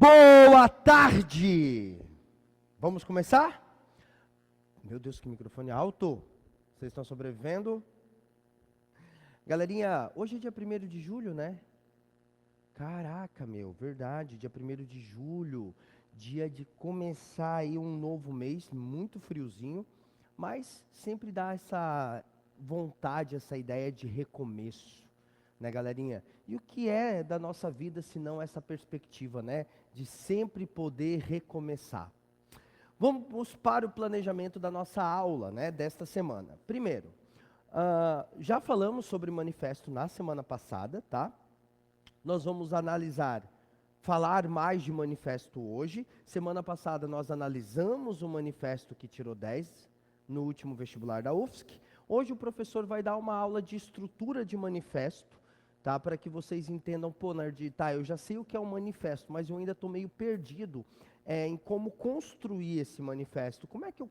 Boa tarde! Vamos começar? Meu Deus, que microfone alto! Vocês estão sobrevivendo? Galerinha, hoje é dia 1º de julho, né? Caraca, meu, verdade, dia 1º de julho, dia de começar aí um novo mês, muito friozinho, mas sempre dá essa vontade, essa ideia de recomeço, né, galerinha? E o que é da nossa vida se não essa perspectiva, né, de sempre poder recomeçar? Vamos para o planejamento da nossa aula, né, desta semana. Primeiro, já falamos sobre o manifesto na semana passada, tá? Nós vamos falar mais de manifesto hoje. Semana passada nós analisamos o manifesto que tirou 10 no último vestibular da UFSC. Hoje o professor vai dar uma aula de estrutura de manifesto, tá? Para que vocês entendam, pô, Nardi, tá, eu já sei o que é um manifesto, mas eu ainda estou meio perdido em como construir esse manifesto. Como é que eu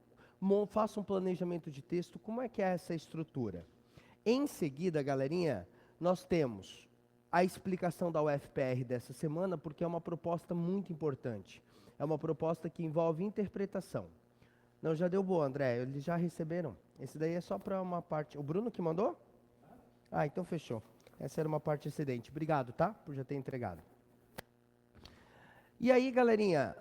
faço um planejamento de texto? Como é que é essa estrutura? Em seguida, galerinha, nós temos a explicação da UFPR dessa semana, porque é uma proposta muito importante. É uma proposta que envolve interpretação. Não, já deu boa, André, eles já receberam. Esse daí é só para uma parte. O Bruno que mandou? Ah, então fechou. Essa era uma parte excedente. Obrigado, tá? Por já ter entregado. E aí, galerinha,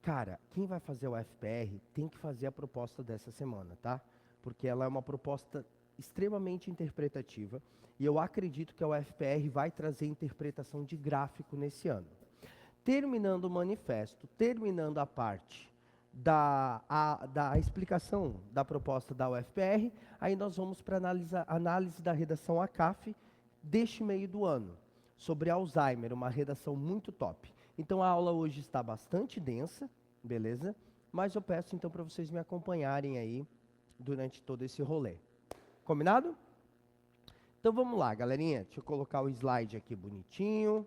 cara, quem vai fazer o UFPR tem que fazer a proposta dessa semana, tá? Porque ela é uma proposta extremamente interpretativa, e eu acredito que a UFPR vai trazer interpretação de gráfico nesse ano. Terminando o manifesto, terminando a parte da explicação da proposta da UFPR, aí nós vamos para a análise da redação ACAF deste meio do ano, sobre Alzheimer, uma redação muito top. Então a aula hoje está bastante densa, beleza? Mas eu peço então para vocês me acompanharem aí durante todo esse rolê. Combinado? Então vamos lá, galerinha. Deixa eu colocar o slide aqui bonitinho.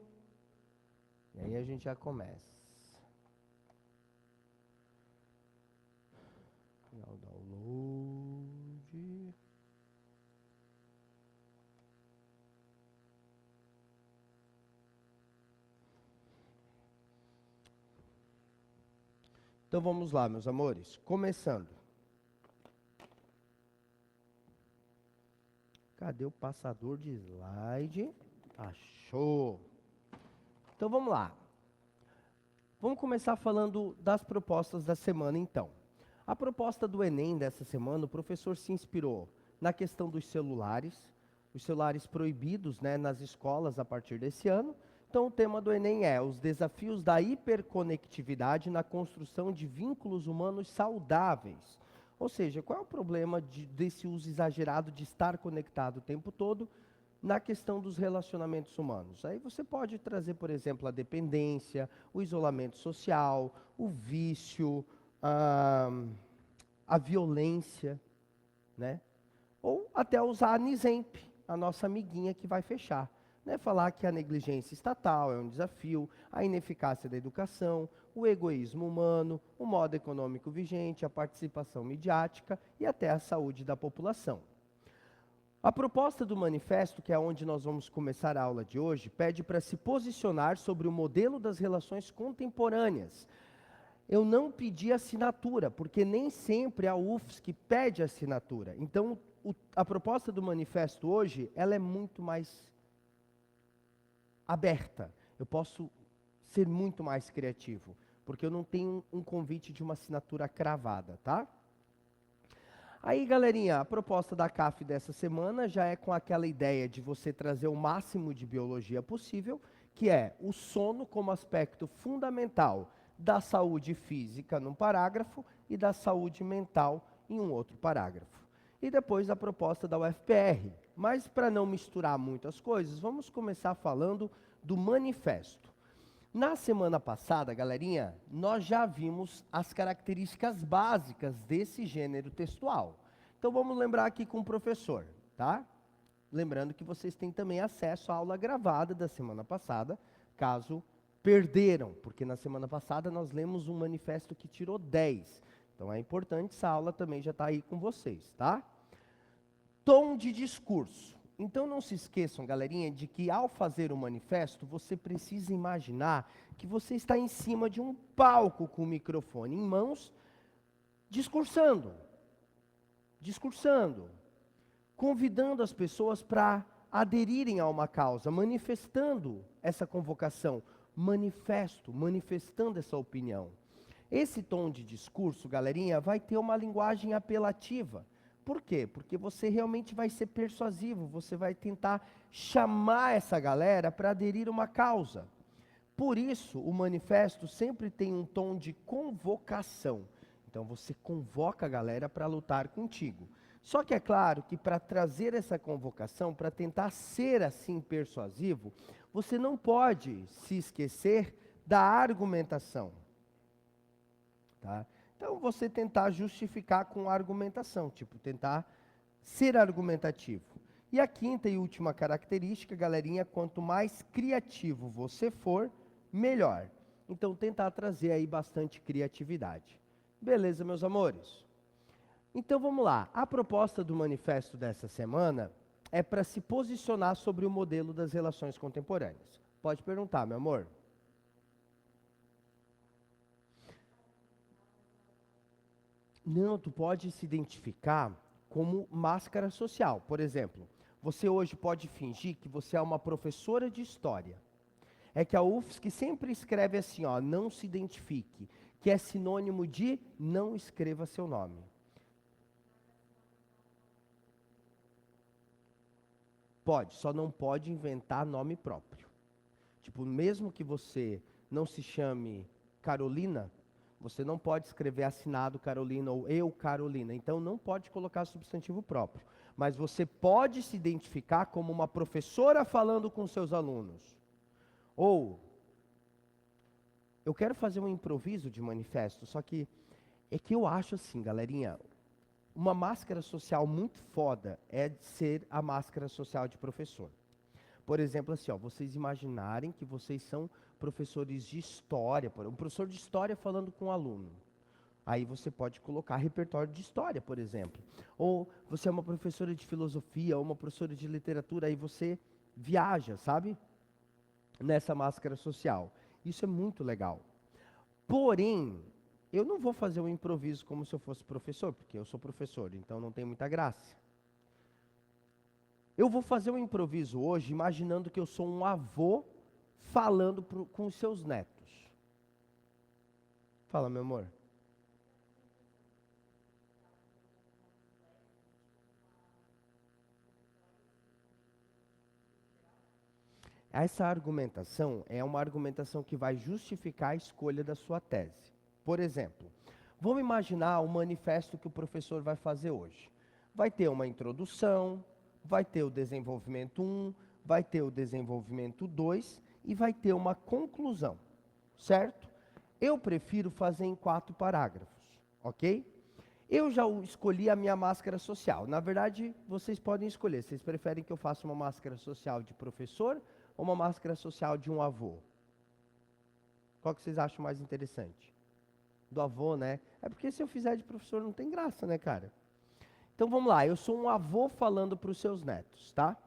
E aí a gente já começa. Pegar o download. Então vamos lá, meus amores. Começando. Cadê o passador de slide? Achou! Então vamos lá. Vamos começar falando das propostas da semana, então. A proposta do Enem dessa semana, o professor se inspirou na questão dos celulares, os celulares proibidos, né, nas escolas a partir desse ano. Então o tema do Enem é os desafios da hiperconectividade na construção de vínculos humanos saudáveis. Ou seja, qual é o problema desse uso exagerado de estar conectado o tempo todo na questão dos relacionamentos humanos? Aí você pode trazer, por exemplo, a dependência, o isolamento social, o vício, a violência, né? Ou até usar a Nizemp, a nossa amiguinha que vai fechar. Né? Falar que a negligência estatal é um desafio, a ineficácia da educação, o egoísmo humano, o modo econômico vigente, a participação midiática e até a saúde da população. A proposta do manifesto, que é onde nós vamos começar a aula de hoje, pede para se posicionar sobre o modelo das relações contemporâneas. Eu não pedi assinatura, porque nem sempre a UFSC pede assinatura. Então, a proposta do manifesto hoje, ela é muito mais aberta. Eu posso ser muito mais criativo, porque eu não tenho um convite de uma assinatura cravada, tá? Aí, galerinha, a proposta da CAF dessa semana já é com aquela ideia de você trazer o máximo de biologia possível, que é o sono como aspecto fundamental da saúde física num parágrafo e da saúde mental em um outro parágrafo. E depois a proposta da UFPR. Mas para não misturar muitas coisas, vamos começar falando do manifesto. Na semana passada, galerinha, nós já vimos as características básicas desse gênero textual. Então vamos lembrar aqui com o professor, tá? Lembrando que vocês têm também acesso à aula gravada da semana passada, caso perderam, porque na semana passada nós lemos um manifesto que tirou 10. Então é importante, essa aula também já está aí com vocês, tá? Tom de discurso. Então não se esqueçam, galerinha, de que ao fazer o manifesto, você precisa imaginar que você está em cima de um palco com o microfone em mãos, discursando, discursando, convidando as pessoas para aderirem a uma causa, manifestando essa convocação, manifestando essa opinião. Esse tom de discurso, galerinha, vai ter uma linguagem apelativa. Por quê? Porque você realmente vai ser persuasivo, você vai tentar chamar essa galera para aderir a uma causa. Por isso, o manifesto sempre tem um tom de convocação. Então, você convoca a galera para lutar contigo. Só que é claro que para trazer essa convocação, para tentar ser assim persuasivo, você não pode se esquecer da argumentação. Tá? Então, você tentar justificar com argumentação, tipo, tentar ser argumentativo. E a quinta e última característica, galerinha, quanto mais criativo você for, melhor. Então, tentar trazer aí bastante criatividade. Beleza, meus amores? Então, vamos lá. A proposta do manifesto dessa semana é para se posicionar sobre o modelo das relações contemporâneas. Pode perguntar, meu amor. Não, tu pode se identificar como máscara social. Por exemplo, você hoje pode fingir que você é uma professora de história. É que a UFSC sempre escreve assim, ó, não se identifique, que é sinônimo de não escreva seu nome. Pode, só não pode inventar nome próprio. Tipo, mesmo que você não se chame Carolina, você não pode escrever assinado Carolina ou eu Carolina. Então, não pode colocar substantivo próprio. Mas você pode se identificar como uma professora falando com seus alunos. Ou, eu quero fazer um improviso de manifesto, só que é que eu acho assim, galerinha, uma máscara social muito foda é de ser a máscara social de professor. Por exemplo, assim, ó, vocês imaginarem que vocês são professores de história, um professor de história falando com um aluno. Aí você pode colocar repertório de história, por exemplo. Ou você é uma professora de filosofia, ou uma professora de literatura, aí você viaja, sabe? Nessa máscara social. Isso é muito legal. Porém, eu não vou fazer um improviso como se eu fosse professor, porque eu sou professor, então não tem muita graça. Eu vou fazer um improviso hoje imaginando que eu sou um avô falando com os seus netos. Fala, meu amor. Essa argumentação é uma argumentação que vai justificar a escolha da sua tese. Por exemplo, vamos imaginar o manifesto que o professor vai fazer hoje. Vai ter uma introdução, vai ter o desenvolvimento 1, vai ter o desenvolvimento 2 e vai ter uma conclusão, certo? Eu prefiro fazer em 4 parágrafos, ok? Eu já escolhi a minha máscara social. Na verdade, vocês podem escolher. Vocês preferem que eu faça uma máscara social de professor ou uma máscara social de um avô? Qual que vocês acham mais interessante? Do avô, né? É porque se eu fizer de professor não tem graça, né, cara? Então vamos lá, eu sou um avô falando para os seus netos, tá?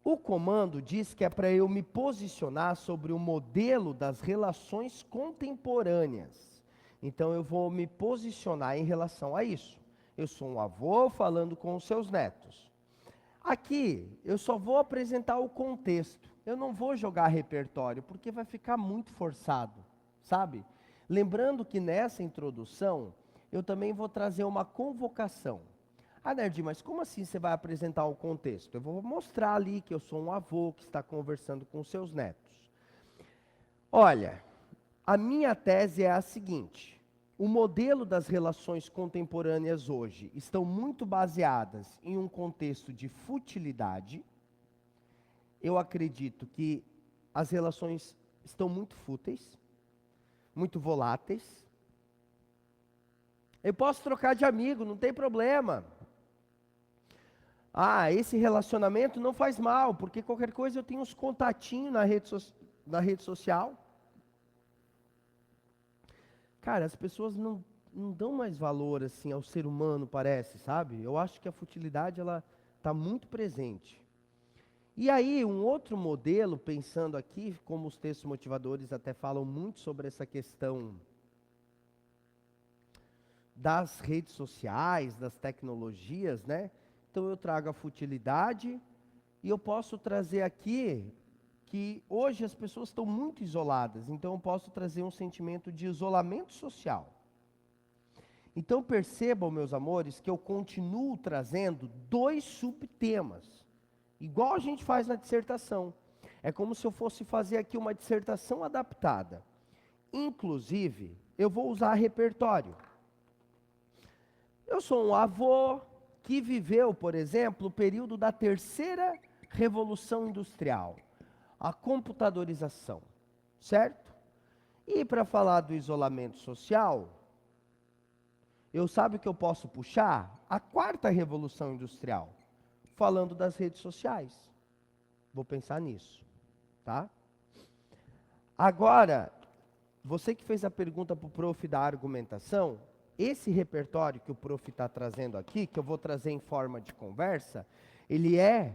O comando diz que é para eu me posicionar sobre o modelo das relações contemporâneas. Então eu vou me posicionar em relação a isso. Eu sou um avô falando com os seus netos. Aqui, eu só vou apresentar o contexto. Eu não vou jogar repertório, porque vai ficar muito forçado, sabe? Lembrando que nessa introdução, eu também vou trazer uma convocação. Ah, Nerdy, mas como assim você vai apresentar o contexto? Eu vou mostrar ali que eu sou um avô que está conversando com seus netos. Olha, a minha tese é a seguinte: o modelo das relações contemporâneas hoje estão muito baseadas em um contexto de futilidade. Eu acredito que as relações estão muito fúteis, muito voláteis. Eu posso trocar de amigo, não tem problema. Ah, esse relacionamento não faz mal, porque qualquer coisa eu tenho uns contatinhos na rede social. Cara, as pessoas não dão mais valor assim ao ser humano, parece, sabe? Eu acho que a futilidade ela Tá muito presente. E aí, um outro modelo, pensando aqui, como os textos motivadores até falam muito sobre essa questão das redes sociais, das tecnologias, né? Então eu trago a futilidade e eu posso trazer aqui que hoje as pessoas estão muito isoladas, então eu posso trazer um sentimento de isolamento social. Então percebam, meus amores, que eu continuo trazendo dois subtemas, igual a gente faz na dissertação. É como se eu fosse fazer aqui uma dissertação adaptada. Inclusive, eu vou usar repertório. Eu sou um avô que viveu, por exemplo, o período da terceira revolução industrial, a computadorização, certo? E para falar do isolamento social, eu sabe o que eu posso puxar? A quarta revolução industrial, falando das redes sociais. Vou pensar nisso, tá? Agora, você que fez a pergunta para o prof da argumentação, esse repertório que o prof está trazendo aqui, que eu vou trazer em forma de conversa, ele é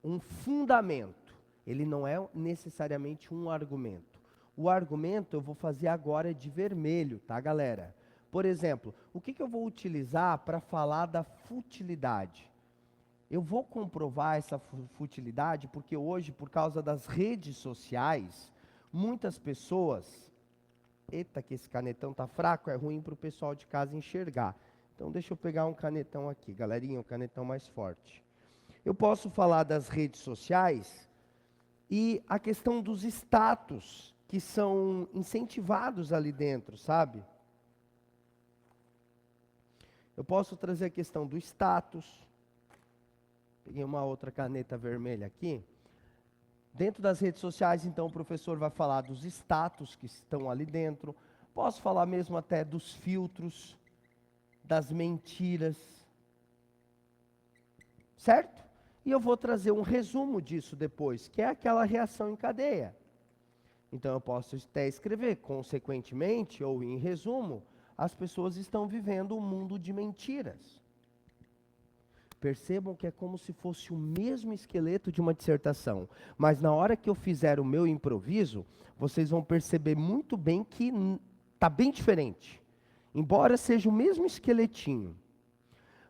um fundamento, ele não é necessariamente um argumento. O argumento eu vou fazer agora de vermelho, tá, galera? Por exemplo, o que eu vou utilizar para falar da futilidade? Eu vou comprovar essa futilidade porque hoje, por causa das redes sociais, muitas pessoas... Eita, que esse canetão tá fraco, é ruim para o pessoal de casa enxergar. Então deixa eu pegar um canetão aqui, galerinha, um canetão mais forte. Eu posso falar das redes sociais e a questão dos status que são incentivados ali dentro, sabe? Eu posso trazer a questão do status. Peguei uma outra caneta vermelha aqui. Dentro das redes sociais, então, o professor vai falar dos status que estão ali dentro. Posso falar mesmo até dos filtros, das mentiras. Certo? E eu vou trazer um resumo disso depois, que é aquela reação em cadeia. Então, eu posso até escrever, consequentemente, ou em resumo, as pessoas estão vivendo um mundo de mentiras. Percebam que é como se fosse o mesmo esqueleto de uma dissertação. Mas na hora que eu fizer o meu improviso, vocês vão perceber muito bem que está bem diferente. Embora seja o mesmo esqueletinho.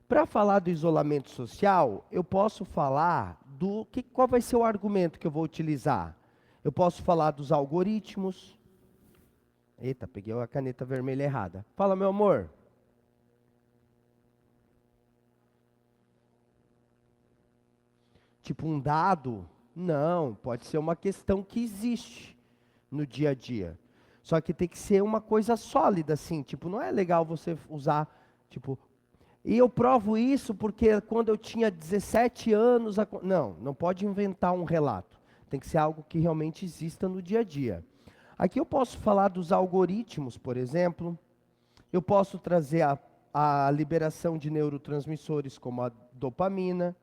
Para falar do isolamento social, eu posso falar do... qual vai ser o argumento que eu vou utilizar? Eu posso falar dos algoritmos. Eita, peguei a caneta vermelha errada. Fala, meu amor. Tipo um dado? Não, pode ser uma questão que existe no dia a dia. Só que tem que ser uma coisa sólida, assim, tipo, não é legal você usar, tipo, e eu provo isso porque quando eu tinha 17 anos, não, não pode inventar um relato. Tem que ser algo que realmente exista no dia a dia. Aqui eu posso falar dos algoritmos, por exemplo. Eu posso trazer a liberação de neurotransmissores como a dopamina,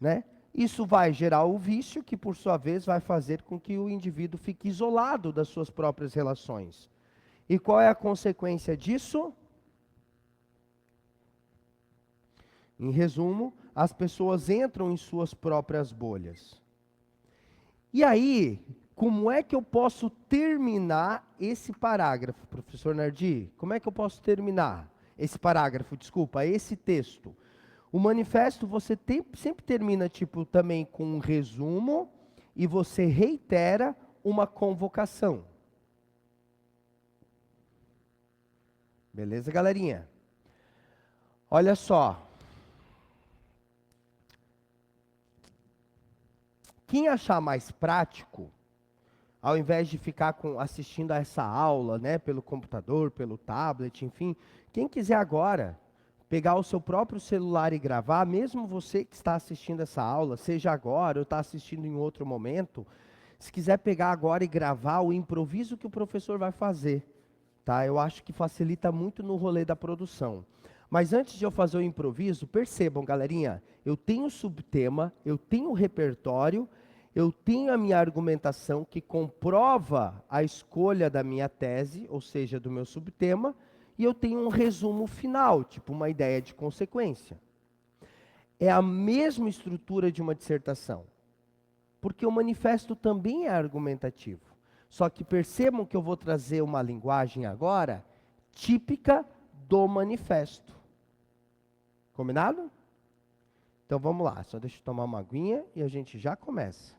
né? Isso vai gerar o vício, que por sua vez vai fazer com que o indivíduo fique isolado das suas próprias relações. E qual é a consequência disso? Em resumo, as pessoas entram em suas próprias bolhas. E aí, como é que eu posso terminar esse parágrafo, professor Nardi? Como é que eu posso terminar esse parágrafo, desculpa, esse texto? O manifesto você sempre termina tipo também com um resumo e você reitera uma convocação. Beleza, galerinha? Olha só. Quem achar mais prático, ao invés de ficar assistindo a essa aula, né, pelo computador, pelo tablet, enfim, quem quiser agora pegar o seu próprio celular e gravar, mesmo você que está assistindo essa aula, seja agora ou está assistindo em outro momento, se quiser pegar agora e gravar o improviso que o professor vai fazer, tá? Eu acho que facilita muito no rolê da produção. Mas antes de eu fazer o improviso, percebam, galerinha, eu tenho subtema, eu tenho repertório, eu tenho a minha argumentação que comprova a escolha da minha tese, ou seja, do meu subtema, e eu tenho um resumo final, tipo uma ideia de consequência. é a mesma estrutura de uma dissertação. Porque o manifesto também é argumentativo. Só que percebam que eu vou trazer uma linguagem agora típica do manifesto. Combinado? Então vamos lá, só deixa eu tomar uma aguinha e a gente já começa.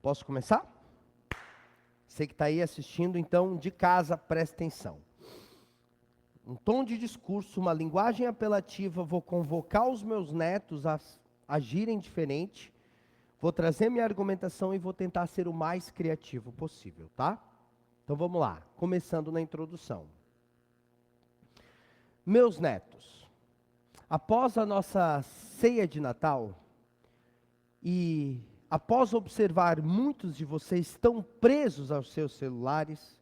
Posso começar? Você que está aí assistindo, então, de casa, presta atenção. Um tom de discurso, uma linguagem apelativa, vou convocar os meus netos a agirem diferente, vou trazer minha argumentação e vou tentar ser o mais criativo possível, tá? Então vamos lá, começando na introdução. Meus netos, após a nossa ceia de Natal, e após observar muitos de vocês tão presos aos seus celulares,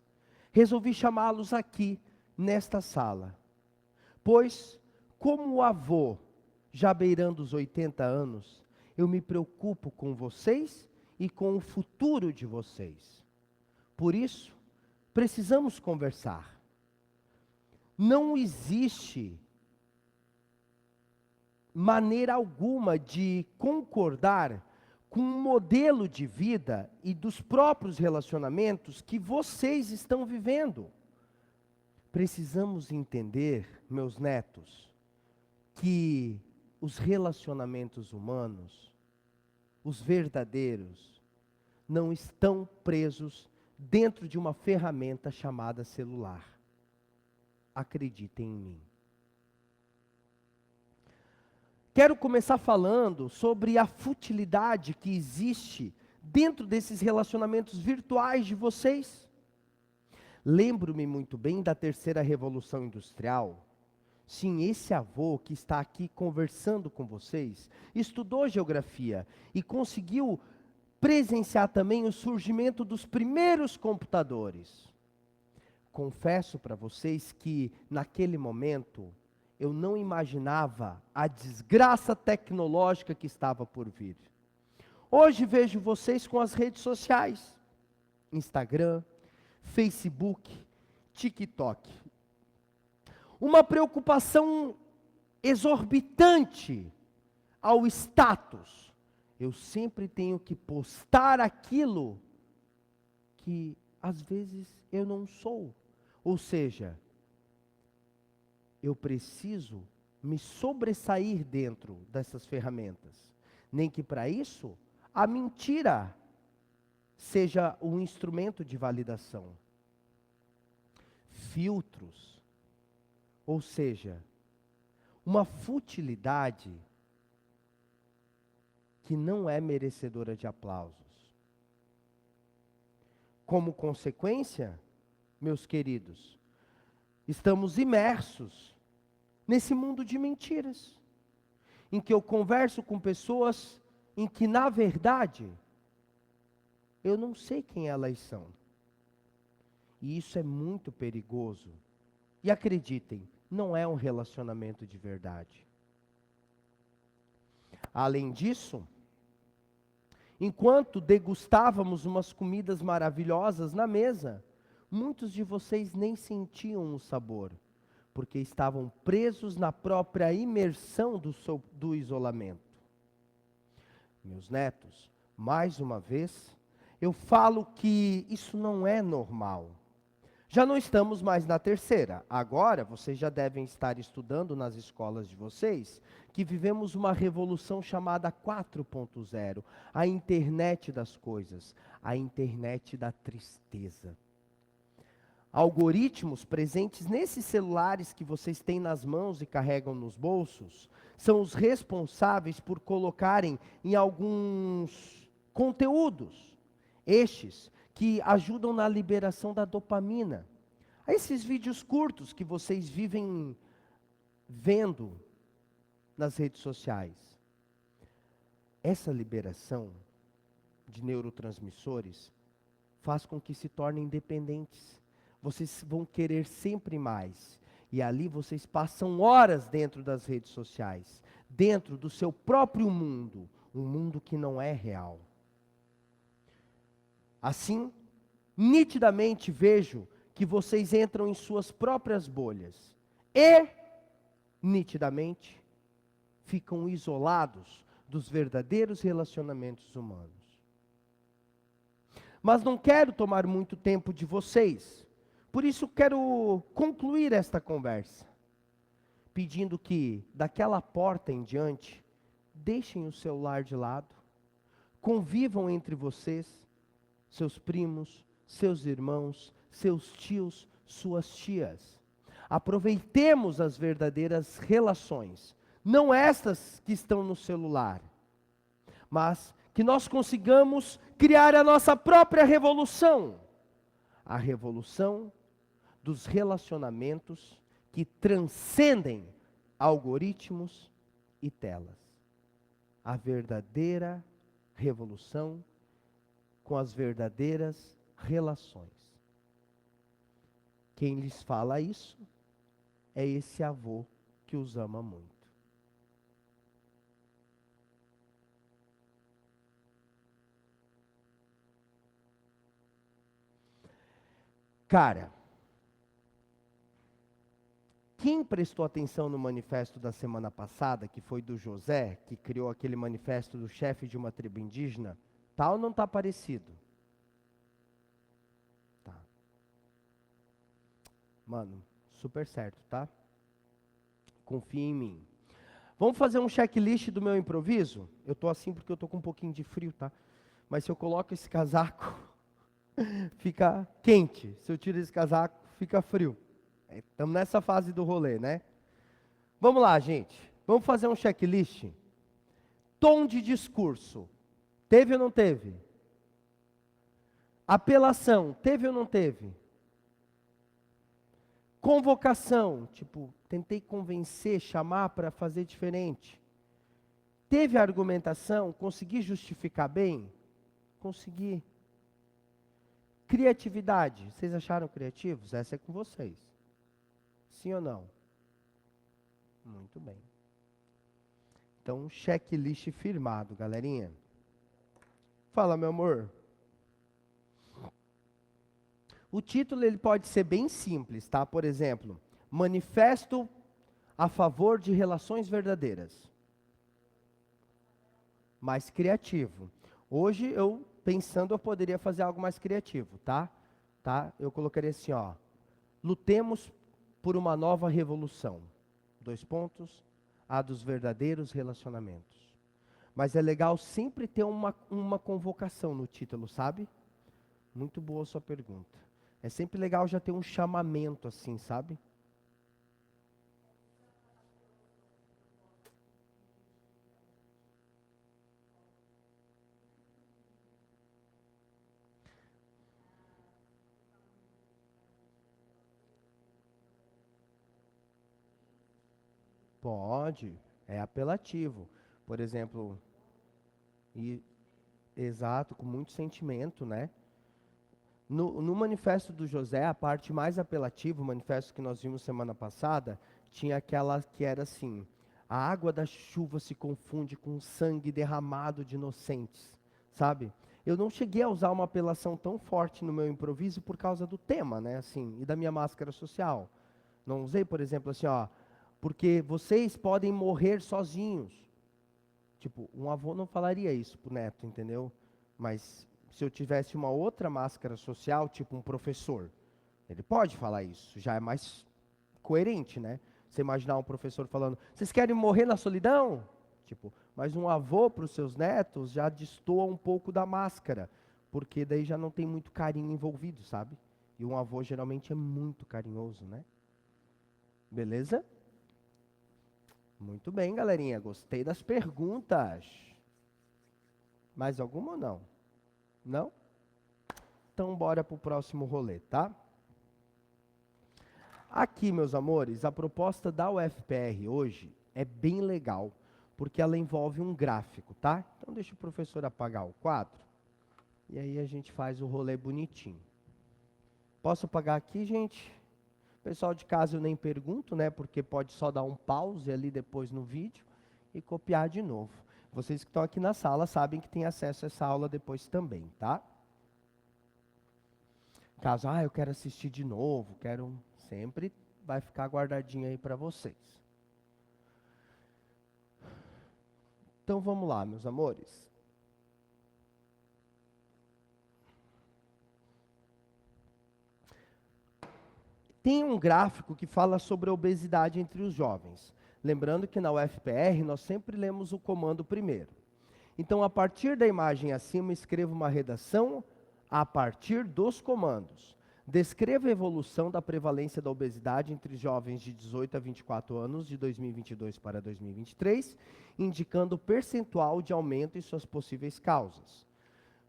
resolvi chamá-los aqui, nesta sala. Pois, como avô, já beirando os 80 anos, eu me preocupo com vocês e com o futuro de vocês. Por isso, precisamos conversar. Não existe maneira alguma de concordar com um modelo de vida e dos próprios relacionamentos que vocês estão vivendo. Precisamos entender, meus netos, que os relacionamentos humanos, os verdadeiros, não estão presos dentro de uma ferramenta chamada celular. Acreditem em mim. Quero começar falando sobre a futilidade que existe dentro desses relacionamentos virtuais de vocês. Lembro-me muito bem da terceira revolução industrial. Sim, esse avô que está aqui conversando com vocês, estudou geografia e conseguiu presenciar também o surgimento dos primeiros computadores. Confesso para vocês que, naquele momento, eu não imaginava a desgraça tecnológica que estava por vir. Hoje vejo vocês com as redes sociais, Instagram, Facebook, TikTok. Uma preocupação exorbitante ao status. Eu sempre tenho que postar aquilo que às vezes eu não sou. Ou seja, eu preciso me sobressair dentro dessas ferramentas. Nem que para isso a mentira seja um instrumento de validação. Filtros, ou seja, uma futilidade que não é merecedora de aplausos. Como consequência, meus queridos, estamos imersos nesse mundo de mentiras, em que eu converso com pessoas em que, na verdade, eu não sei quem elas são. E isso é muito perigoso. E acreditem, não é um relacionamento de verdade. Além disso, enquanto degustávamos umas comidas maravilhosas na mesa, muitos de vocês nem sentiam o sabor, porque estavam presos na própria imersão do isolamento. Meus netos, mais uma vez, eu falo que isso não é normal. Já não estamos mais na terceira. Agora, vocês já devem estar estudando nas escolas de vocês que vivemos uma revolução chamada 4.0, a internet das coisas, a internet da tristeza. Algoritmos presentes nesses celulares que vocês têm nas mãos e carregam nos bolsos, são os responsáveis por colocarem em alguns conteúdos, estes que ajudam na liberação da dopamina. Esses vídeos curtos que vocês vivem vendo nas redes sociais. Essa liberação de neurotransmissores faz com que se tornem dependentes. Vocês vão querer sempre mais. E ali vocês passam horas dentro das redes sociais, dentro do seu próprio mundo, um mundo que não é real. Assim, nitidamente vejo que vocês entram em suas próprias bolhas e, nitidamente, ficam isolados dos verdadeiros relacionamentos humanos. Mas não quero tomar muito tempo de vocês, por isso quero concluir esta conversa, pedindo que, daquela porta em diante, deixem o celular de lado, convivam entre vocês, seus primos, seus irmãos, seus tios, suas tias. Aproveitemos as verdadeiras relações, não estas que estão no celular, mas que nós consigamos criar a nossa própria revolução, a revolução dos relacionamentos que transcendem algoritmos e telas. A verdadeira revolução com as verdadeiras relações. Quem lhes fala isso é esse avô que os ama muito. Cara, quem prestou atenção no manifesto da semana passada, que foi do José, que criou aquele manifesto do chefe de uma tribo indígena, tá ou não tá parecido? Tá. Mano, super certo, tá? Confia em mim. Vamos fazer um checklist do meu improviso? Eu tô assim porque eu tô com um pouquinho de frio, tá? Mas se eu coloco esse casaco, fica quente. Se eu tiro esse casaco, fica frio. Estamos nessa fase do rolê, né? Vamos lá, gente. Vamos fazer um checklist. Tom de discurso. Teve ou não teve? Apelação. Teve ou não teve? Convocação. Tipo, tentei convencer, chamar para fazer diferente. Teve argumentação? Consegui justificar bem? Consegui. Criatividade. Vocês acharam criativos? Essa é com vocês. Sim ou não? Muito bem. Então, checklist firmado, galerinha. Fala, meu amor. O título ele pode ser bem simples, tá? Por exemplo, Manifesto a favor de relações verdadeiras. Mais criativo. Hoje, eu pensando, eu poderia fazer algo mais criativo, tá? Eu colocaria assim, ó. Lutemos por uma nova revolução. 2 pontos. A dos verdadeiros relacionamentos. Mas é legal sempre ter uma convocação no título, sabe? Muito boa a sua pergunta. É sempre legal já ter um chamamento assim, sabe? Pode, é apelativo. Por exemplo, e, exato, com muito sentimento, né? No manifesto do José, a parte mais apelativa, o manifesto que nós vimos semana passada, tinha aquela que era assim: a água da chuva se confunde com o sangue derramado de inocentes, sabe? Eu não cheguei a usar uma apelação tão forte no meu improviso por causa do tema, né? Assim, e da minha máscara social. Não usei, por exemplo, assim, ó, porque vocês podem morrer sozinhos. Tipo, um avô não falaria isso pro neto, entendeu? Mas se eu tivesse uma outra máscara social, tipo um professor, ele pode falar isso, já é mais coerente, né? Você imaginar um professor falando, vocês querem morrer na solidão? Tipo, mas um avô para os seus netos já destoa um pouco da máscara, porque daí já não tem muito carinho envolvido, sabe? E um avô geralmente é muito carinhoso, né? Beleza? Muito bem, galerinha. Gostei das perguntas. Mais alguma ou não? Não? Então, bora para o próximo rolê, tá? Aqui, meus amores, a proposta da UFPR hoje é bem legal, porque ela envolve um gráfico, tá? Então, deixa o professor apagar o quadro, e aí a gente faz o rolê bonitinho. Posso apagar aqui, gente? Pessoal de casa eu nem pergunto, né? Porque pode só dar um pause ali depois no vídeo e copiar de novo. Vocês que estão aqui na sala sabem que têm acesso a essa aula depois também, tá? Caso, eu quero assistir de novo, sempre vai ficar guardadinho aí para vocês. Então vamos lá, meus amores. Tem um gráfico que fala sobre a obesidade entre os jovens. Lembrando que na UFPR nós sempre lemos o comando primeiro. Então, a partir da imagem acima, escreva uma redação a partir dos comandos. Descreva a evolução da prevalência da obesidade entre jovens de 18 a 24 anos de 2022 para 2023, indicando o percentual de aumento e suas possíveis causas.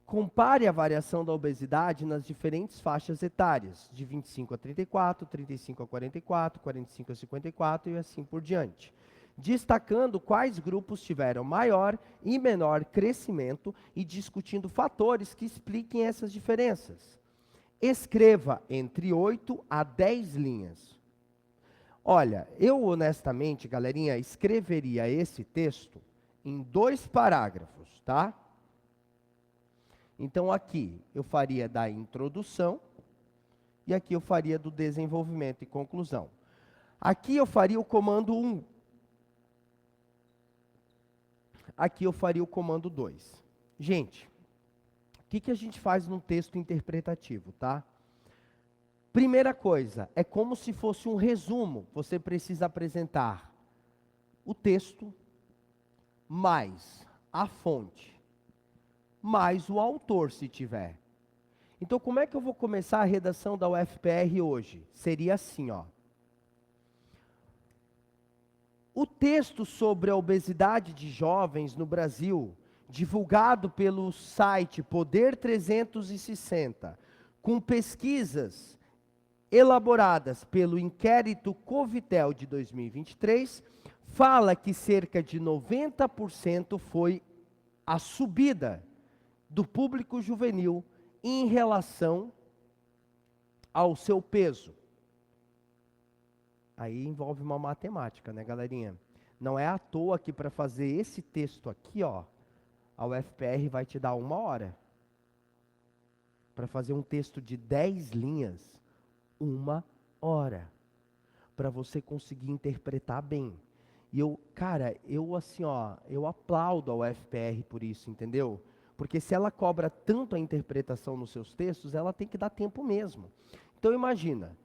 Compare a variação da obesidade nas diferentes faixas etárias, de 25 a 34, 35 a 44, 45 a 54 e assim por diante, destacando quais grupos tiveram maior e menor crescimento e discutindo fatores que expliquem essas diferenças. Escreva entre 8 a 10 linhas. Olha, eu honestamente, galerinha, escreveria esse texto em 2 parágrafos, tá? Então, aqui eu faria da introdução e aqui eu faria do desenvolvimento e conclusão. Aqui eu faria o comando 1. Aqui eu faria o comando 2. Gente, o que a gente faz num texto interpretativo, tá? Primeira coisa, é como se fosse um resumo. Você precisa apresentar o texto, mais a fonte, mais o autor, se tiver. Então, como é que eu vou começar a redação da UFPR hoje? Seria assim, ó. O texto sobre a obesidade de jovens no Brasil, divulgado pelo site Poder 360, com pesquisas elaboradas pelo inquérito Covitel de 2023, fala que cerca de 90% foi a subida do público juvenil em relação ao seu peso. Aí envolve uma matemática, né, galerinha? Não é à toa que para fazer esse texto aqui, ó, a UFPR vai te dar 1 hora. Para fazer um texto de 10 linhas, 1 hora. Para você conseguir interpretar bem. E eu assim, ó, eu aplaudo a UFPR por isso, entendeu? Porque se ela cobra tanto a interpretação nos seus textos, ela tem que dar tempo mesmo. Então imagina,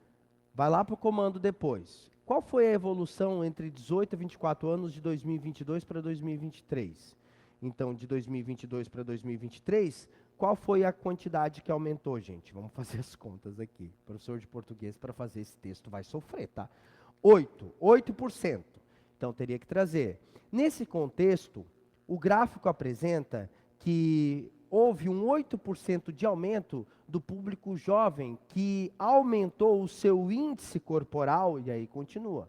vai lá para o comando depois. Qual foi a evolução entre 18 e 24 anos de 2022 para 2023? Então, de 2022 para 2023, qual foi a quantidade que aumentou, gente? Vamos fazer as contas aqui. O professor de português, para fazer esse texto, vai sofrer, tá? 8%. Então, teria que trazer. Nesse contexto, o gráfico apresenta que houve um 8% de aumento do público jovem que aumentou o seu índice corporal, e aí continua.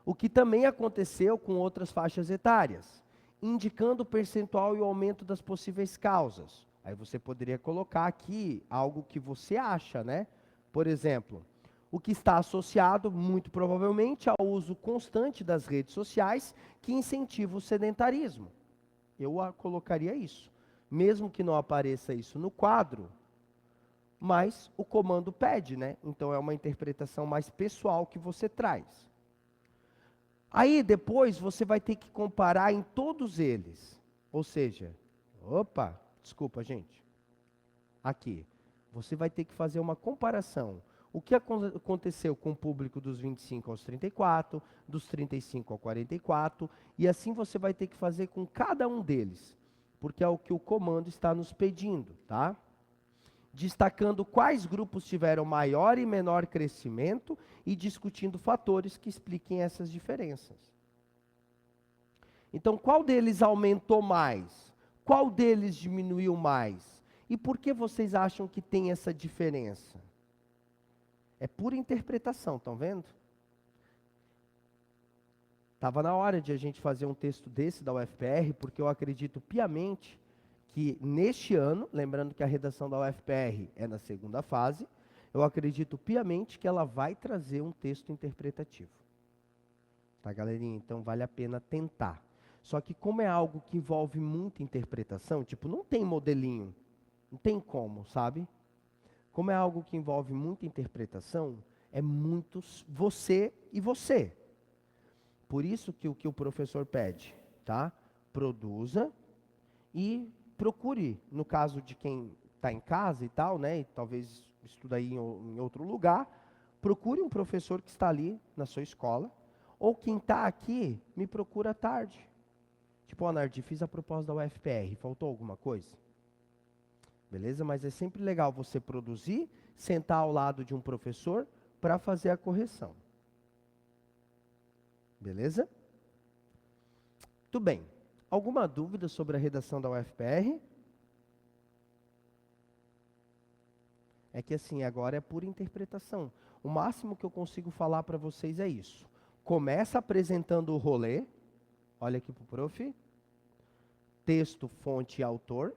O que também aconteceu com outras faixas etárias, indicando o percentual e o aumento das possíveis causas. Aí você poderia colocar aqui algo que você acha, né? Por exemplo, o que está associado, muito provavelmente, ao uso constante das redes sociais que incentiva o sedentarismo. Eu colocaria isso. Mesmo que não apareça isso no quadro, mas o comando pede, né? Então é uma interpretação mais pessoal que você traz. Aí depois você vai ter que comparar em todos eles. Ou seja, desculpa, gente. Aqui, você vai ter que fazer uma comparação. O que aconteceu com o público dos 25 aos 34, dos 35 ao 44, e assim você vai ter que fazer com cada um deles, porque é o que o comando está nos pedindo, tá? Destacando quais grupos tiveram maior e menor crescimento e discutindo fatores que expliquem essas diferenças. Então, qual deles aumentou mais? Qual deles diminuiu mais? E por que vocês acham que tem essa diferença? É pura interpretação, estão vendo? Estava na hora de a gente fazer um texto desse da UFPR, porque eu acredito piamente que neste ano, lembrando que a redação da UFPR é na segunda fase, eu acredito piamente que ela vai trazer um texto interpretativo. Tá, galerinha? Então vale a pena tentar. Só que como é algo que envolve muita interpretação, tipo, não tem modelinho, não tem como, sabe? Como é algo que envolve muita interpretação, é muito você e você. Por isso que o professor pede, tá? Produza e procure, no caso de quem está em casa e tal, né? E talvez estuda aí em outro lugar, procure um professor que está ali na sua escola, ou quem está aqui, me procura à tarde. Tipo, ó, Nardi, fiz a proposta da UFPR, faltou alguma coisa? Beleza? Mas é sempre legal você produzir, sentar ao lado de um professor para fazer a correção. Beleza? Tudo bem. Alguma dúvida sobre a redação da UFPR? É que assim, agora é pura interpretação. O máximo que eu consigo falar para vocês é isso. Começa apresentando o rolê. Olha aqui para o prof. Texto, fonte e autor.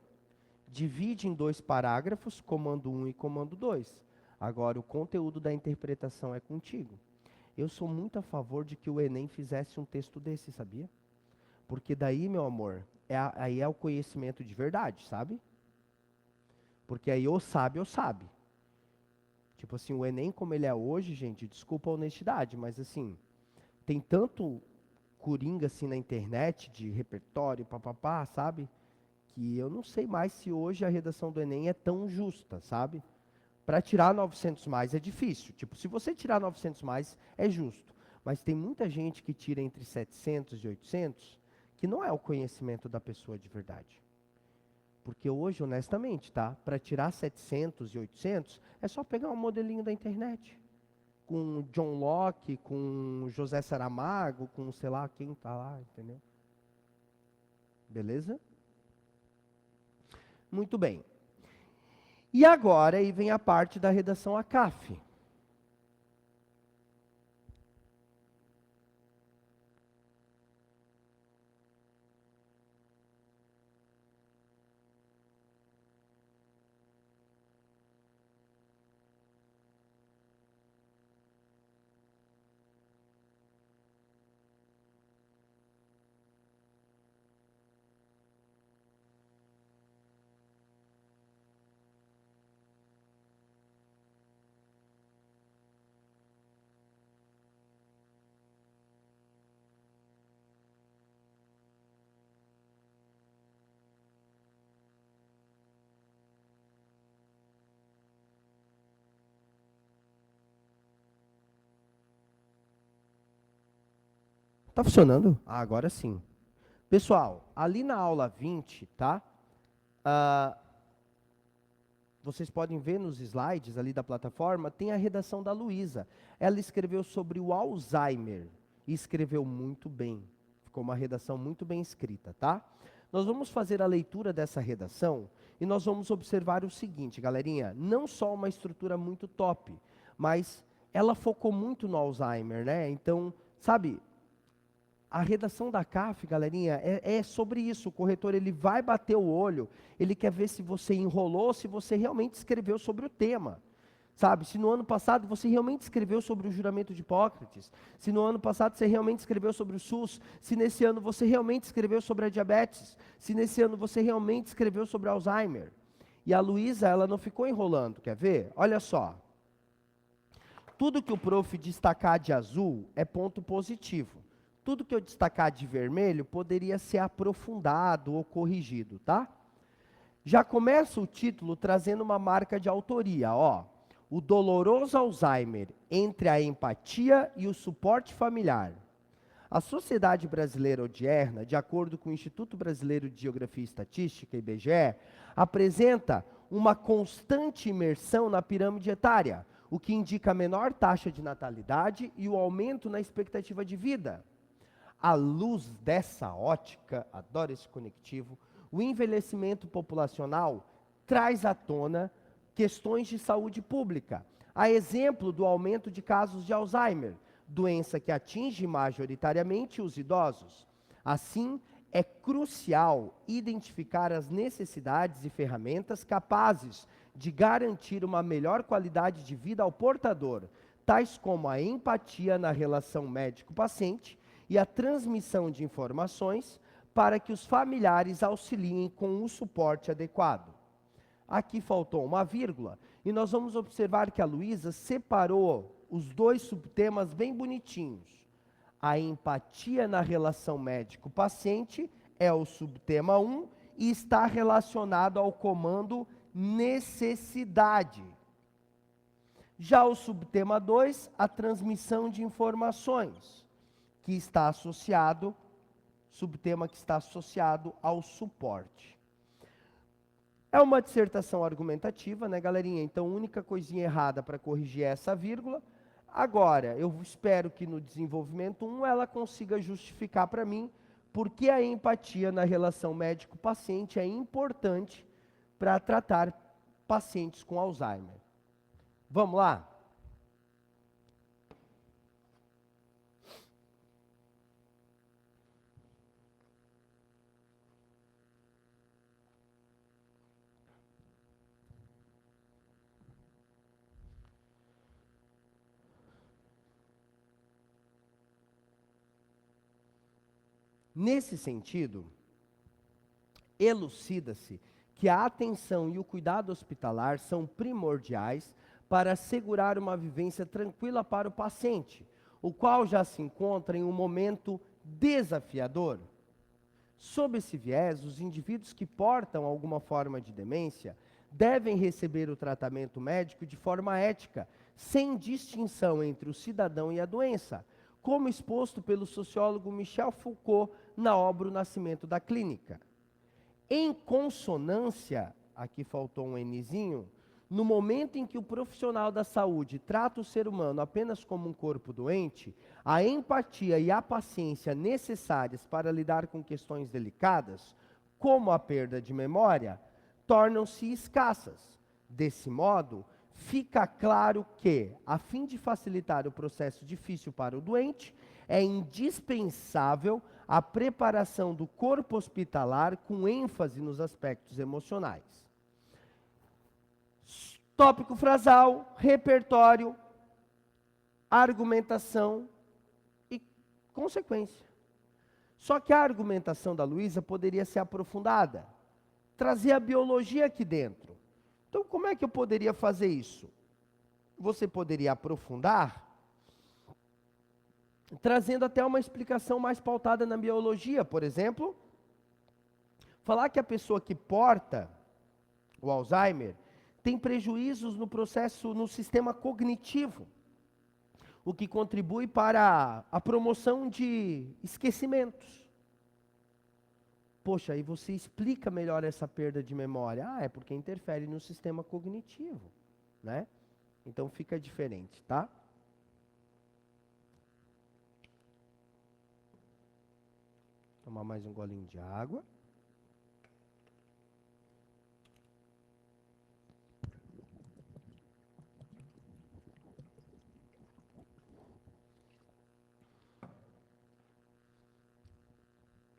Divide em 2 parágrafos, comando 1 e comando 2. Agora, o conteúdo da interpretação é contigo. Eu sou muito a favor de que o Enem fizesse um texto desse, sabia? Porque daí, meu amor, aí é o conhecimento de verdade, sabe? Porque aí ou sabe ou sabe. Tipo assim, o Enem como ele é hoje, gente, desculpa a honestidade, mas assim, tem tanto coringa assim na internet, de repertório, papapá, sabe? Que eu não sei mais se hoje a redação do Enem é tão justa, sabe? Para tirar 900 mais é difícil. Tipo, se você tirar 900 mais, é justo. Mas tem muita gente que tira entre 700 e 800, que não é o conhecimento da pessoa de verdade. Porque hoje, honestamente, tá? Para tirar 700 e 800, é só pegar um modelinho da internet. Com John Locke, com José Saramago, com sei lá quem tá lá, entendeu? Beleza? Muito bem. E agora aí vem a parte da redação ACAF. Tá funcionando? Ah, agora sim. Pessoal, ali na aula 20, tá? Ah, vocês podem ver nos slides ali da plataforma, tem a redação da Luísa. Ela escreveu sobre o Alzheimer e escreveu muito bem. Ficou uma redação muito bem escrita, tá? Nós vamos fazer a leitura dessa redação e nós vamos observar o seguinte, galerinha, não só uma estrutura muito top, mas ela focou muito no Alzheimer, né? Então, sabe, a redação da CAF, galerinha, é sobre isso. O corretor ele vai bater o olho, ele quer ver se você enrolou, se você realmente escreveu sobre o tema. Sabe, se no ano passado você realmente escreveu sobre o juramento de Hipócrates, se no ano passado você realmente escreveu sobre o SUS, se nesse ano você realmente escreveu sobre a diabetes, se nesse ano você realmente escreveu sobre Alzheimer. E a Luísa, ela não ficou enrolando, quer ver? Olha só. Tudo que o prof destacar de azul é ponto positivo. Tudo que eu destacar de vermelho poderia ser aprofundado ou corrigido, tá? Já começa o título trazendo uma marca de autoria, ó. O doloroso Alzheimer entre a empatia e o suporte familiar. A sociedade brasileira odierna, de acordo com o Instituto Brasileiro de Geografia e Estatística, IBGE, apresenta uma constante imersão na pirâmide etária, o que indica a menor taxa de natalidade e o aumento na expectativa de vida. À luz dessa ótica, adoro esse conectivo, o envelhecimento populacional traz à tona questões de saúde pública, a exemplo do aumento de casos de Alzheimer, doença que atinge majoritariamente os idosos. Assim, é crucial identificar as necessidades e ferramentas capazes de garantir uma melhor qualidade de vida ao portador, tais como a empatia na relação médico-paciente e a transmissão de informações para que os familiares auxiliem com o suporte adequado. Aqui faltou uma vírgula, e nós vamos observar que a Luísa separou os dois subtemas bem bonitinhos. A empatia na relação médico-paciente é o subtema 1 e está relacionado ao comando necessidade. Já o subtema 2, a transmissão de informações, que está associado, subtema que está associado ao suporte. É uma dissertação argumentativa, né, galerinha? Então, a única coisinha errada para corrigir é essa vírgula. Agora, eu espero que no desenvolvimento 1 ela consiga justificar para mim por que a empatia na relação médico-paciente é importante para tratar pacientes com Alzheimer. Vamos lá? Nesse sentido, elucida-se que a atenção e o cuidado hospitalar são primordiais para assegurar uma vivência tranquila para o paciente, o qual já se encontra em um momento desafiador. Sob esse viés, os indivíduos que portam alguma forma de demência devem receber o tratamento médico de forma ética, sem distinção entre o cidadão e a doença, como exposto pelo sociólogo Michel Foucault na obra O Nascimento da Clínica. Em consonância, aqui faltou um Nzinho, no momento em que o profissional da saúde trata o ser humano apenas como um corpo doente, a empatia e a paciência necessárias para lidar com questões delicadas, como a perda de memória, tornam-se escassas. Desse modo, fica claro que, a fim de facilitar o processo difícil para o doente, é indispensável a preparação do corpo hospitalar com ênfase nos aspectos emocionais. Tópico frasal, repertório, argumentação e consequência. Só que a argumentação da Luísa poderia ser aprofundada, trazer a biologia aqui dentro. Então, como é que eu poderia fazer isso? Você poderia aprofundar, trazendo até uma explicação mais pautada na biologia. Por exemplo, falar que a pessoa que porta o Alzheimer tem prejuízos no processo, no sistema cognitivo, o que contribui para a promoção de esquecimentos. Poxa, aí você explica melhor essa perda de memória. Ah, é porque interfere no sistema cognitivo, né? Então fica diferente, tá? Tomar mais um golinho de água.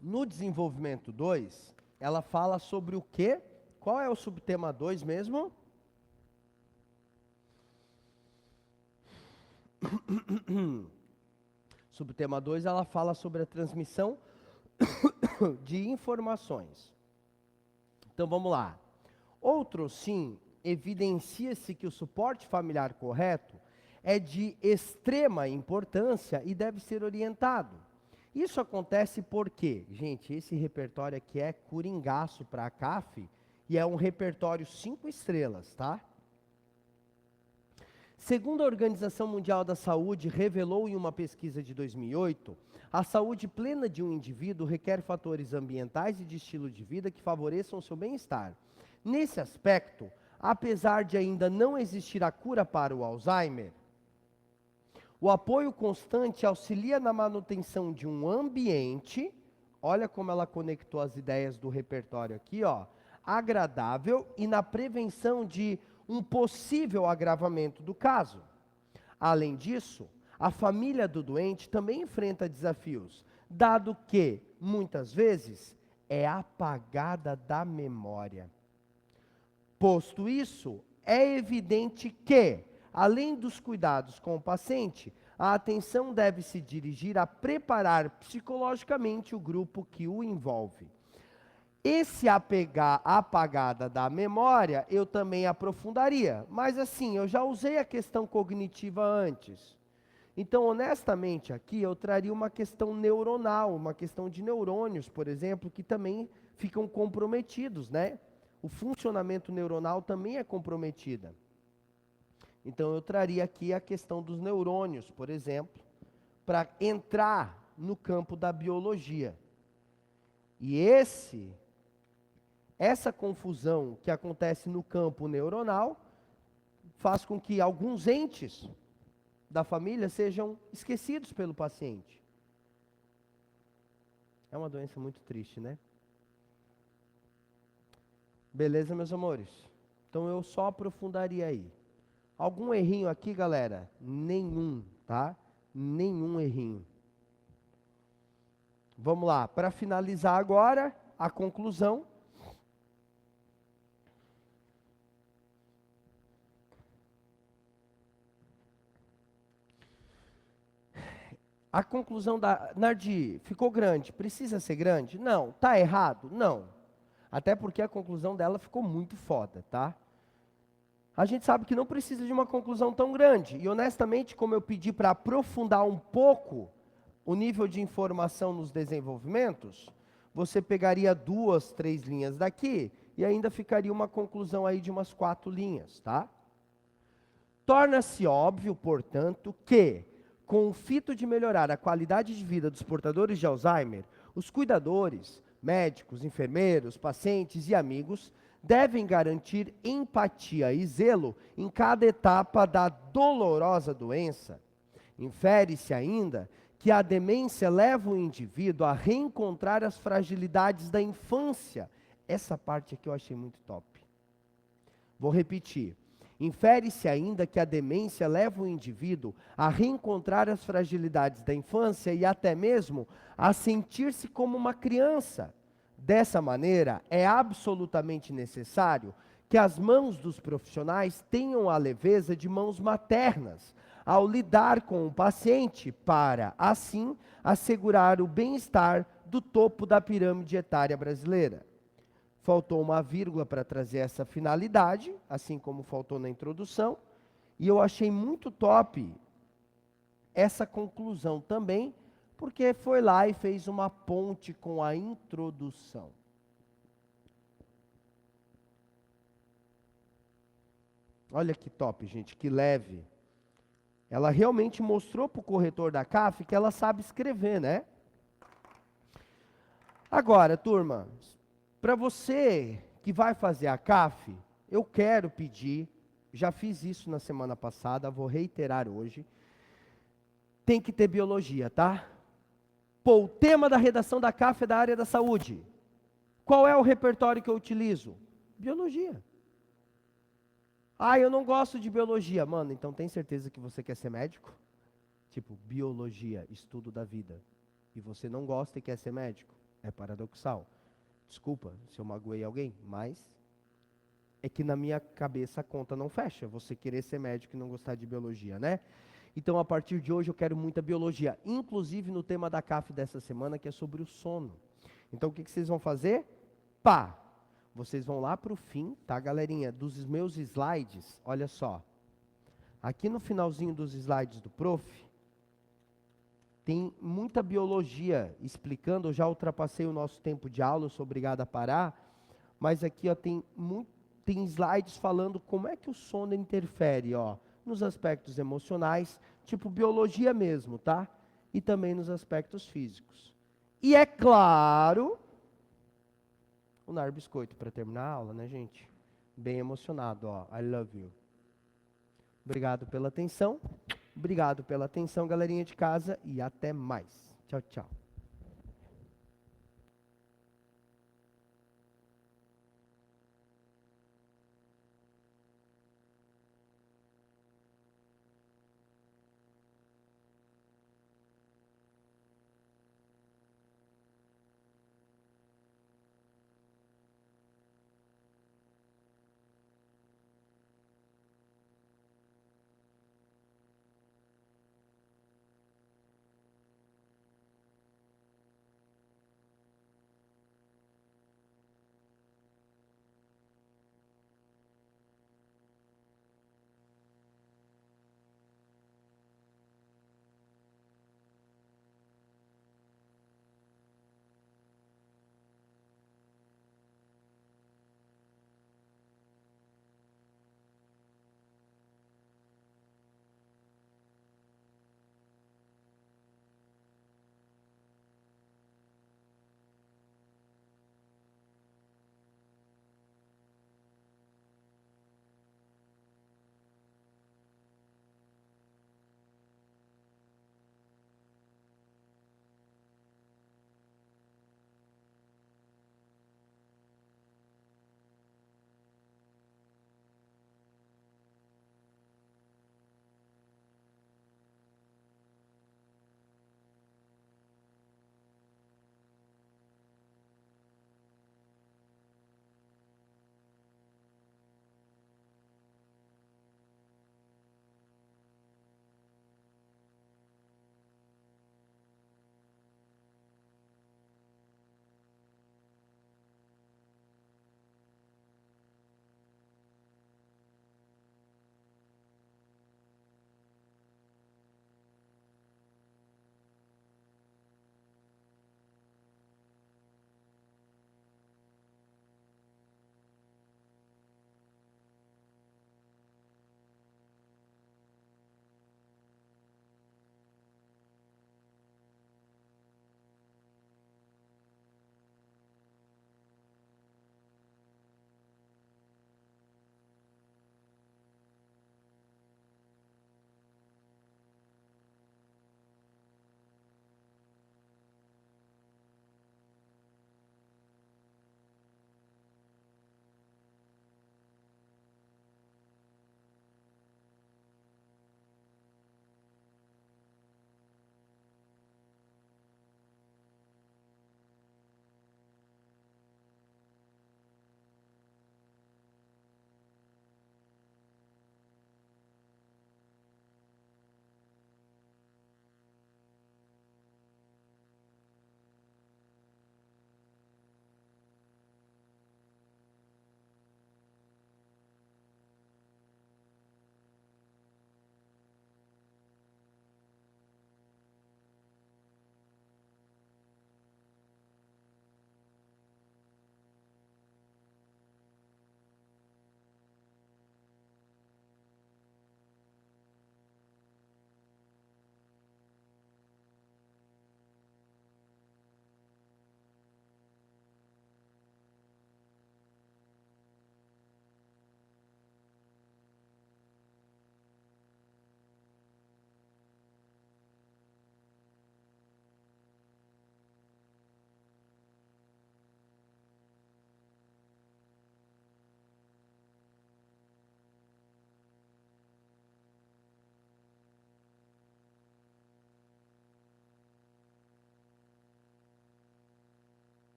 No desenvolvimento 2, ela fala sobre o quê? Qual é o subtema 2 mesmo? Subtema 2, ela fala sobre a transmissão de informações. Então vamos lá. Outro sim, evidencia-se que o suporte familiar correto é de extrema importância e deve ser orientado. Isso acontece porque, gente, esse repertório aqui é coringaço para a CAF e é um repertório 5 estrelas, tá? Segundo a Organização Mundial da Saúde revelou em uma pesquisa de 2008, a saúde plena de um indivíduo requer fatores ambientais e de estilo de vida que favoreçam o seu bem-estar. Nesse aspecto, apesar de ainda não existir a cura para o Alzheimer, o apoio constante auxilia na manutenção de um ambiente, olha como ela conectou as ideias do repertório aqui, ó, agradável e na prevenção de um possível agravamento do caso. Além disso, a família do doente também enfrenta desafios, dado que, muitas vezes, é apagada da memória. Posto isso, é evidente que, além dos cuidados com o paciente, a atenção deve se dirigir a preparar psicologicamente o grupo que o envolve. Esse apagada da memória, eu também aprofundaria. Mas assim, eu já usei a questão cognitiva antes. Então, honestamente, aqui eu traria uma questão neuronal, uma questão de neurônios, por exemplo, que também ficam comprometidos, né? O funcionamento neuronal também é comprometida. Então, eu traria aqui a questão dos neurônios, por exemplo, para entrar no campo da biologia. E essa confusão que acontece no campo neuronal faz com que alguns entes da família sejam esquecidos pelo paciente. É uma doença muito triste, né? Beleza, meus amores? Então eu só aprofundaria aí. Algum errinho aqui, galera? Nenhum, tá? Nenhum errinho. Vamos lá, para finalizar agora, a conclusão. A conclusão da Nardi ficou grande, precisa ser grande? Não. Tá errado? Não. Até porque a conclusão dela ficou muito foda, tá? A gente sabe que não precisa de uma conclusão tão grande. E honestamente, como eu pedi para aprofundar um pouco o nível de informação nos desenvolvimentos, você pegaria 2, 3 linhas daqui e ainda ficaria uma conclusão aí de umas 4 linhas, tá? Torna-se óbvio, portanto, que com o fito de melhorar a qualidade de vida dos portadores de Alzheimer, os cuidadores, médicos, enfermeiros, pacientes e amigos devem garantir empatia e zelo em cada etapa da dolorosa doença. Infere-se ainda que a demência leva o indivíduo a reencontrar as fragilidades da infância. Essa parte aqui eu achei muito top. Vou repetir. Infere-se ainda que a demência leva o indivíduo a reencontrar as fragilidades da infância e até mesmo a sentir-se como uma criança. Dessa maneira, é absolutamente necessário que as mãos dos profissionais tenham a leveza de mãos maternas ao lidar com o paciente para, assim, assegurar o bem-estar do topo da pirâmide etária brasileira. Faltou uma vírgula para trazer essa finalidade, assim como faltou na introdução, e eu achei muito top essa conclusão também, porque foi lá e fez uma ponte com a introdução. Olha que top, gente, que leve. Ela realmente mostrou para o corretor da CAF que ela sabe escrever, né? Agora, turma, para você que vai fazer a CAF, eu quero pedir, já fiz isso na semana passada, vou reiterar hoje, tem que ter biologia, tá? Pô, o tema da redação da CAF é da área da saúde. Qual é o repertório que eu utilizo? Biologia. Ah, eu não gosto de biologia. Mano, então tem certeza que você quer ser médico? Tipo, biologia, estudo da vida. E você não gosta e quer ser médico? É paradoxal. Desculpa se eu magoei alguém, mas é que na minha cabeça a conta não fecha. Você querer ser médico e não gostar de biologia, né? Então, a partir de hoje, eu quero muita biologia. Inclusive no tema da CAF dessa semana, que é sobre o sono. Então, o que vocês vão fazer? Pá! Vocês vão lá para o fim, tá, galerinha? Dos meus slides, olha só. Aqui no finalzinho dos slides do prof, tem muita biologia explicando. Eu já ultrapassei o nosso tempo de aula, eu sou obrigado a parar. Mas aqui ó, tem slides falando como é que o sono interfere, ó, nos aspectos emocionais, tipo biologia mesmo, tá? E também nos aspectos físicos. E é claro, o Nar Biscoito para terminar a aula, né, gente? Bem emocionado, ó. I love you. Obrigado pela atenção. Obrigado pela atenção, galerinha de casa, e até mais. Tchau, tchau.